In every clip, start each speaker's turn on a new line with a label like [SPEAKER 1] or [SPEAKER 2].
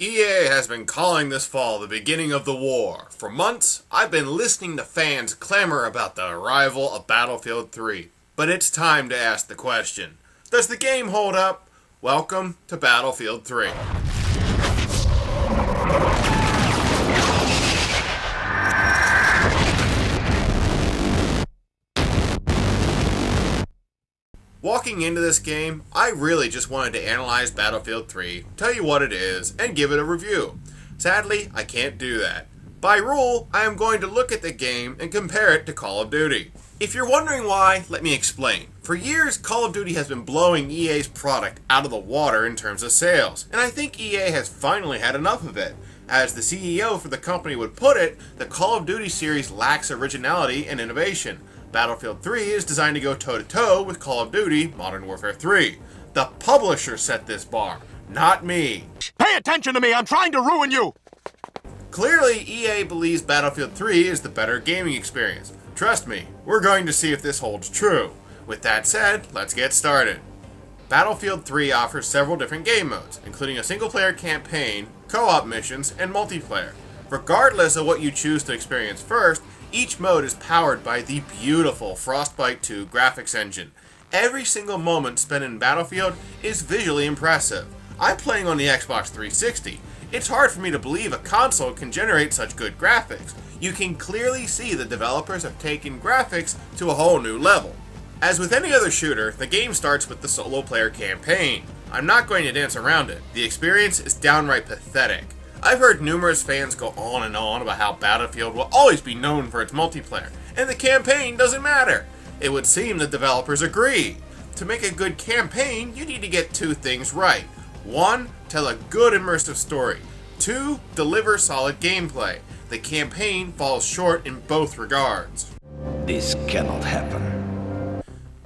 [SPEAKER 1] EA has been calling this fall the beginning of the war. For months, I've been listening to fans clamor about the arrival of Battlefield 3. But it's time to ask the question, does the game hold up? Welcome to Battlefield 3. Walking into this game, I really just wanted to analyze Battlefield 3, tell you what it is, and give it a review. Sadly, I can't do that. By rule, I am going to look at the game and compare it to Call of Duty. If you're wondering why, let me explain. For years, Call of Duty has been blowing EA's product out of the water in terms of sales, and I think EA has finally had enough of it. As the CEO for the company would put it, the Call of Duty series lacks originality and innovation. Battlefield 3 is designed to go toe-to-toe with Call of Duty Modern Warfare 3. The publisher set this bar, not me.
[SPEAKER 2] Pay attention to me, I'm trying to ruin you!
[SPEAKER 1] Clearly, EA believes Battlefield 3 is the better gaming experience. Trust me, we're going to see if this holds true. With that said, let's get started. Battlefield 3 offers several different game modes, including a single-player campaign, co-op missions, and multiplayer. Regardless of what you choose to experience first, each mode is powered by the beautiful Frostbite 2 graphics engine. Every single moment spent in Battlefield is visually impressive. I'm playing on the Xbox 360. It's hard for me to believe a console can generate such good graphics. You can clearly see the developers have taken graphics to a whole new level. As with any other shooter, the game starts with the solo player campaign. I'm not going to dance around it. The experience is downright pathetic. I've heard numerous fans go on and on about how Battlefield will always be known for its multiplayer, and the campaign doesn't matter. It would seem the developers agree. To make a good campaign, you need to get two things right. 1. Tell a good immersive story. 2. Deliver solid gameplay. The campaign falls short in both regards.
[SPEAKER 3] This cannot happen.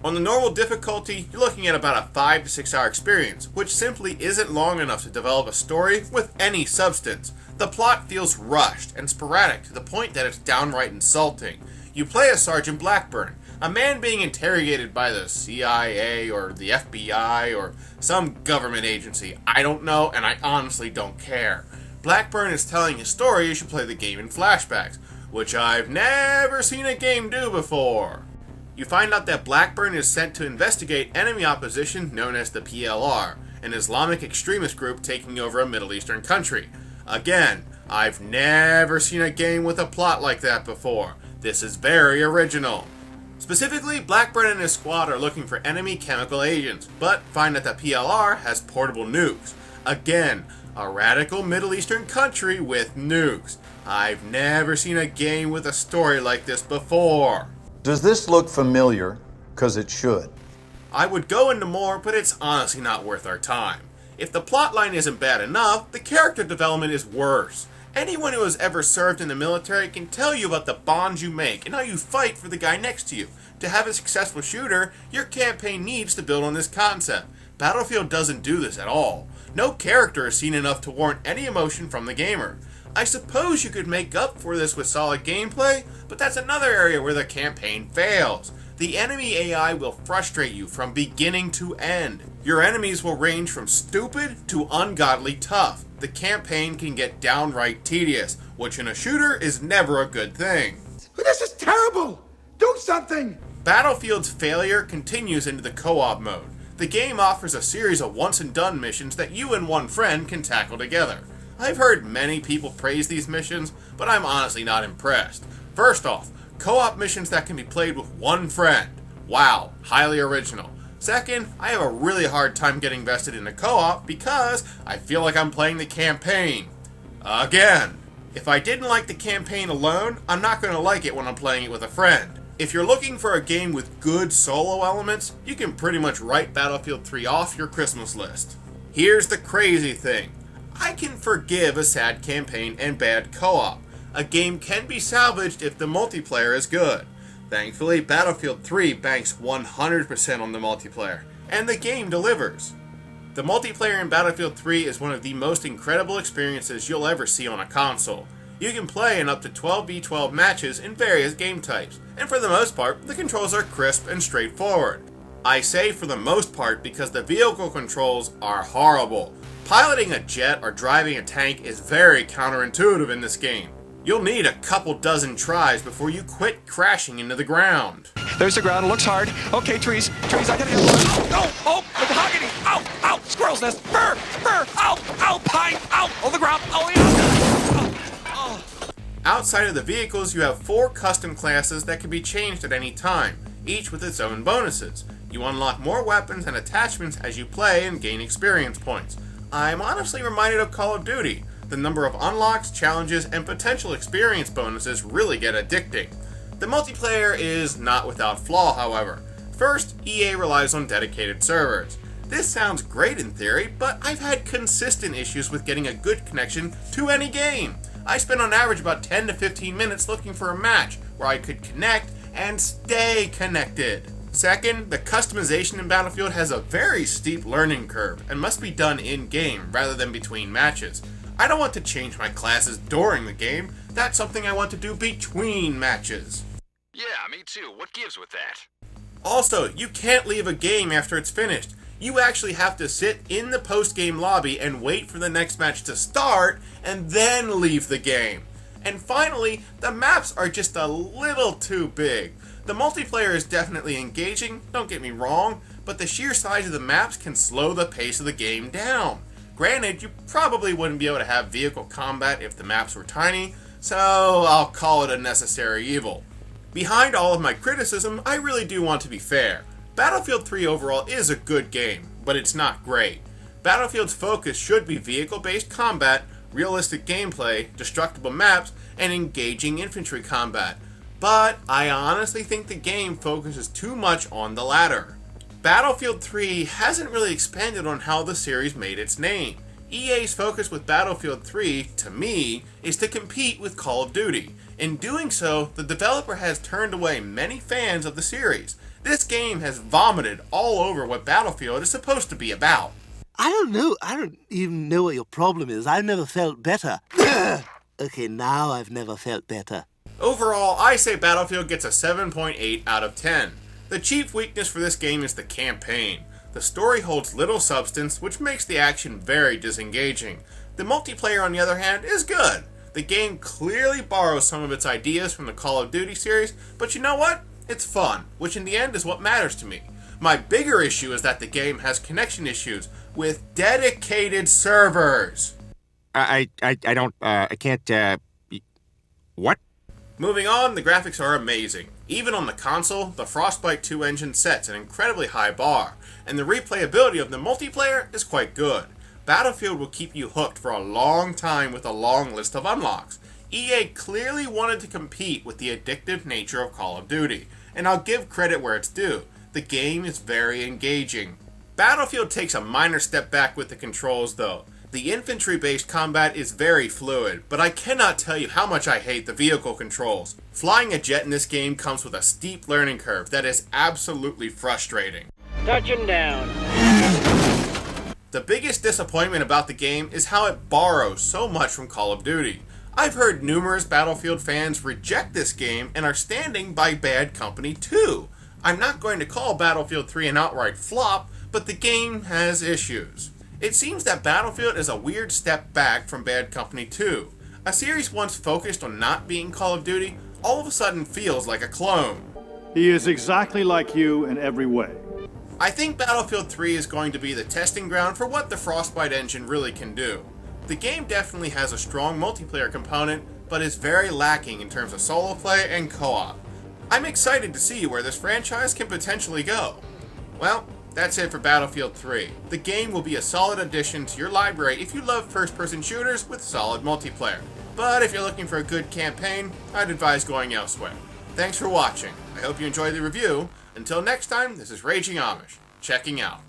[SPEAKER 1] On the normal difficulty, you're looking at about a 5 to 6 hour experience, which simply isn't long enough to develop a story with any substance. The plot feels rushed and sporadic to the point that it's downright insulting. You play as Sergeant Blackburn, a man being interrogated by the CIA or the FBI or some government agency. I don't know, and I honestly don't care. Blackburn is telling his story as you play the game in flashbacks, which I've never seen a game do before. You find out that Blackburn is sent to investigate enemy opposition known as the PLR, an Islamic extremist group taking over a Middle Eastern country. Again, I've never seen a game with a plot like that before. This is very original. Specifically, Blackburn and his squad are looking for enemy chemical agents, but find that the PLR has portable nukes. Again, a radical Middle Eastern country with nukes. I've never seen a game with a story like this before.
[SPEAKER 4] Does this look familiar? 'Cause it should.
[SPEAKER 1] I would go into more, but it's honestly not worth our time. If the plotline isn't bad enough, the character development is worse. Anyone who has ever served in the military can tell you about the bonds you make and how you fight for the guy next to you. To have a successful shooter, your campaign needs to build on this concept. Battlefield doesn't do this at all. No character is seen enough to warrant any emotion from the gamer. I suppose you could make up for this with solid gameplay, but that's another area where the campaign fails. The enemy AI will frustrate you from beginning to end. Your enemies will range from stupid to ungodly tough. The campaign can get downright tedious, which in a shooter is never a good thing.
[SPEAKER 2] This is terrible! Do something!
[SPEAKER 1] Battlefield's failure continues into the co-op mode. The game offers a series of once-and-done missions that you and one friend can tackle together. I've heard many people praise these missions, but I'm honestly not impressed. First off, co-op missions that can be played with one friend. Wow, highly original. Second, I have a really hard time getting invested in a co-op because I feel like I'm playing the campaign. Again, if I didn't like the campaign alone, I'm not going to like it when I'm playing it with a friend. If you're looking for a game with good solo elements, you can pretty much write Battlefield 3 off your Christmas list. Here's the crazy thing. I can forgive a sad campaign and bad co-op. A game can be salvaged if the multiplayer is good. Thankfully, Battlefield 3 banks 100% on the multiplayer, and the game delivers. The multiplayer in Battlefield 3 is one of the most incredible experiences you'll ever see on a console. You can play in up to 12v12 matches in various game types, and for the most part, the controls are crisp and straightforward. I say for the most part because the vehicle controls are horrible. Piloting a jet or driving a tank is very counterintuitive in this game. You'll need a couple dozen tries before you quit crashing into the ground.
[SPEAKER 5] There's the ground. It looks hard. Okay, trees. I gotta hit one. Oh, mahogany. Ow, squirrel's nest. Burr, ow, pine, ow, on the ground. Oh, yeah.
[SPEAKER 1] Outside of the vehicles, you have 4 custom classes that can be changed at any time, each with its own bonuses. You unlock more weapons and attachments as you play and gain experience points. I'm honestly reminded of Call of Duty. The number of unlocks, challenges, and potential experience bonuses really get addicting. The multiplayer is not without flaw, however. First, EA relies on dedicated servers. This sounds great in theory, but I've had consistent issues with getting a good connection to any game. I spent on average about 10 to 15 minutes looking for a match where I could connect and stay connected. Second, the customization in Battlefield has a very steep learning curve and must be done in-game rather than between matches. I don't want to change my classes during the game. That's something I want to do between matches.
[SPEAKER 6] Yeah, me too. What gives with that?
[SPEAKER 1] Also, you can't leave a game after it's finished. You actually have to sit in the post-game lobby and wait for the next match to start and then leave the game. And finally, the maps are just a little too big. The multiplayer is definitely engaging, don't get me wrong, but the sheer size of the maps can slow the pace of the game down. Granted, you probably wouldn't be able to have vehicle combat if the maps were tiny, so I'll call it a necessary evil. Behind all of my criticism, I really do want to be fair. Battlefield 3 overall is a good game, but it's not great. Battlefield's focus should be vehicle-based combat, realistic gameplay, destructible maps, and engaging infantry combat. But I honestly think the game focuses too much on the latter. Battlefield 3 hasn't really expanded on how the series made its name. EA's focus with Battlefield 3, to me, is to compete with Call of Duty. In doing so, the developer has turned away many fans of the series. This game has vomited all over what Battlefield is supposed to be about.
[SPEAKER 7] I don't know. I don't even know what your problem is. I've never felt better. Okay, now I've never felt better.
[SPEAKER 1] Overall, I say Battlefield gets a 7.8 out of 10. The chief weakness for this game is the campaign. The story holds little substance, which makes the action very disengaging. The multiplayer, on the other hand, is good. The game clearly borrows some of its ideas from the Call of Duty series, but you know what? It's fun, which in the end is what matters to me. My bigger issue is that the game has connection issues with dedicated servers.
[SPEAKER 5] I can't, what?
[SPEAKER 1] Moving on, the graphics are amazing. Even on the console, the Frostbite 2 engine sets an incredibly high bar, and the replayability of the multiplayer is quite good. Battlefield will keep you hooked for a long time with a long list of unlocks. EA clearly wanted to compete with the addictive nature of Call of Duty, and I'll give credit where it's due. The game is very engaging. Battlefield takes a minor step back with the controls though. The infantry-based combat is very fluid, but I cannot tell you how much I hate the vehicle controls. Flying a jet in this game comes with a steep learning curve that is absolutely frustrating.
[SPEAKER 8] Touching down.
[SPEAKER 1] The biggest disappointment about the game is how it borrows so much from Call of Duty. I've heard numerous Battlefield fans reject this game and are standing by Bad Company 2. I'm not going to call Battlefield 3 an outright flop, but the game has issues. It seems that Battlefield is a weird step back from Bad Company 2. A series once focused on not being Call of Duty all of a sudden feels like a clone.
[SPEAKER 9] He is exactly like you in every way.
[SPEAKER 1] I think Battlefield 3 is going to be the testing ground for what the Frostbite engine really can do. The game definitely has a strong multiplayer component, but is very lacking in terms of solo play and co-op. I'm excited to see where this franchise can potentially go. Well, that's it for Battlefield 3. The game will be a solid addition to your library if you love first-person shooters with solid multiplayer. But if you're looking for a good campaign, I'd advise going elsewhere. Thanks for watching. I hope you enjoyed the review. Until next time, this is Raging Amish, checking out.